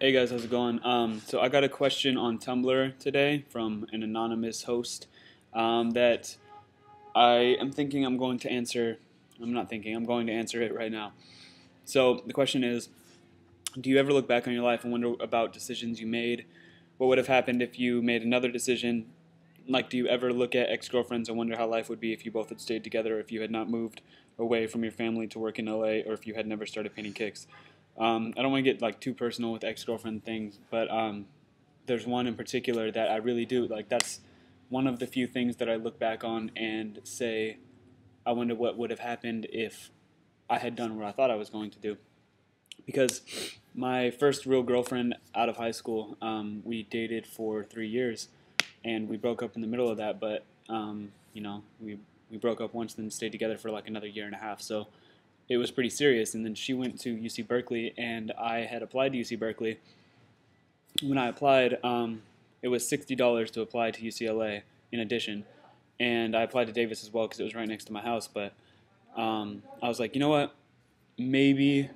Hey guys, how's it going? So I got a question on Tumblr today from an anonymous host that I am thinking I'm going to answer. I'm not thinking, I'm going to answer it right now. So the question is, do you ever look back on your life and wonder about decisions you made? What would have happened if you made another decision? Like, do you ever look at ex-girlfriends and wonder how life would be if you both had stayed together, if you had not moved away from your family to work in LA, or if you had never started painting kicks? I don't want to get like too personal with ex-girlfriend things, but there's one in particular that I really do. Like, that's one of the few things that I look back on and say, I wonder what would have happened if I had done what I thought I was going to do. Because my first real girlfriend out of high school, we dated for 3 years, and we broke up in the middle of that. But we broke up once, then stayed together for like another year and a half. So it was pretty serious. And then she went to UC Berkeley, and I had applied to UC Berkeley. When I applied, it was $60 to apply to UCLA in addition, and I applied to Davis as well because it was right next to my house. But I was like, you know what? Maybe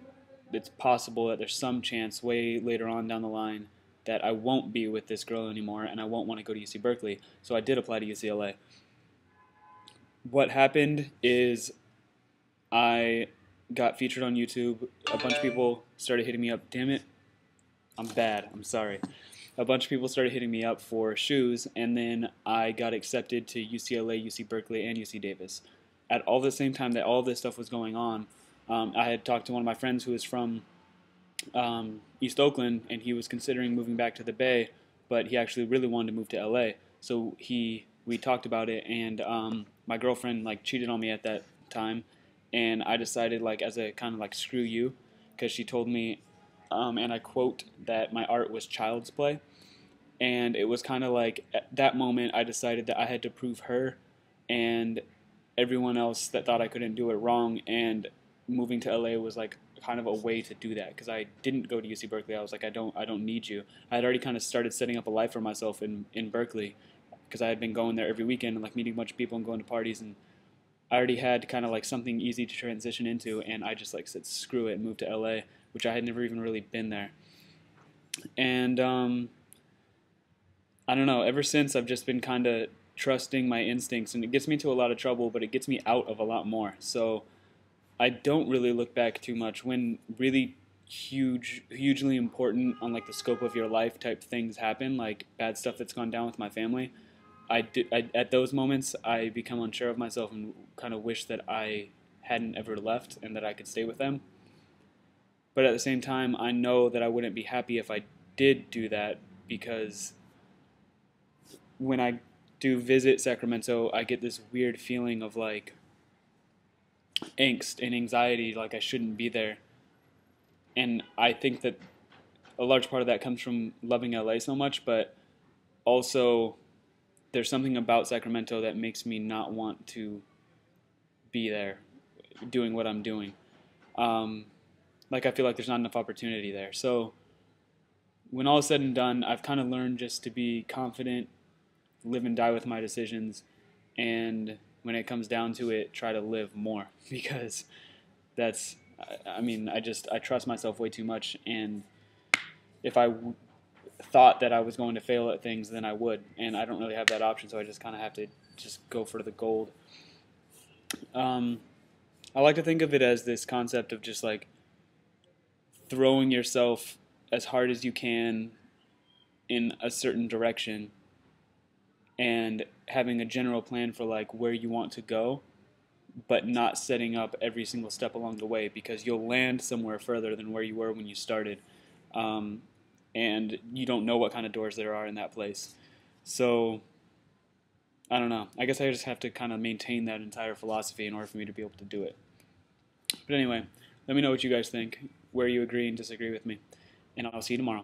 it's possible that there's some chance way later on down the line that I won't be with this girl anymore and I won't want to go to UC Berkeley. So I did apply to UCLA. What happened is I got featured on YouTube. A bunch of people started hitting me up. Damn it, I'm bad. I'm sorry. A bunch of people started hitting me up for shoes, and then I got accepted to UCLA, UC Berkeley, and UC Davis. At all the same time that all this stuff was going on, I had talked to one of my friends who was from East Oakland, and he was considering moving back to the Bay, but he actually really wanted to move to LA. So we talked about it, and my girlfriend like cheated on me at that time, and I decided like as a kind of like screw you, because she told me, and I quote, that my art was child's play, and it was kind of like at that moment I decided that I had to prove her and everyone else that thought I couldn't do it wrong, and moving to LA was like kind of a way to do that because I didn't go to UC Berkeley. I was like, I don't need you. I had already kind of started setting up a life for myself in Berkeley because I had been going there every weekend and like meeting a bunch of people and going to parties, and I already had kind of like something easy to transition into, and I just like said screw it and moved to LA, which I had never even really been there. And I don't know, ever since I've just been kind of trusting my instincts, and it gets me into a lot of trouble, but it gets me out of a lot more. So I don't really look back too much when really hugely important on like the scope of your life type things happen, like bad stuff that's gone down with my family. At those moments I become unsure of myself and kind of wish that I hadn't ever left and that I could stay with them. But at the same time, I know that I wouldn't be happy if I did do that because when I do visit Sacramento, I get this weird feeling of like angst and anxiety, like I shouldn't be there. And I think that a large part of that comes from loving LA so much, but also there's something about Sacramento that makes me not want to be there doing what I'm doing. Um, like I feel like there's not enough opportunity there. So when all is said and done, I've kind of learned just to be confident, live and die with my decisions, and when it comes down to it, try to live more because that's, I mean, I trust myself way too much, and if I thought that I was going to fail at things, then I would, and I don't really have that option, so I just kind of have to just go for the gold. Um, I like to think of it as this concept of just like throwing yourself as hard as you can in a certain direction and having a general plan for like where you want to go, but not setting up every single step along the way because you'll land somewhere further than where you were when you started. Um, and you don't know what kind of doors there are in that place. So, I don't know. I guess I just have to kind of maintain that entire philosophy in order for me to be able to do it. But anyway, let me know what you guys think, where you agree and disagree with me, and I'll see you tomorrow.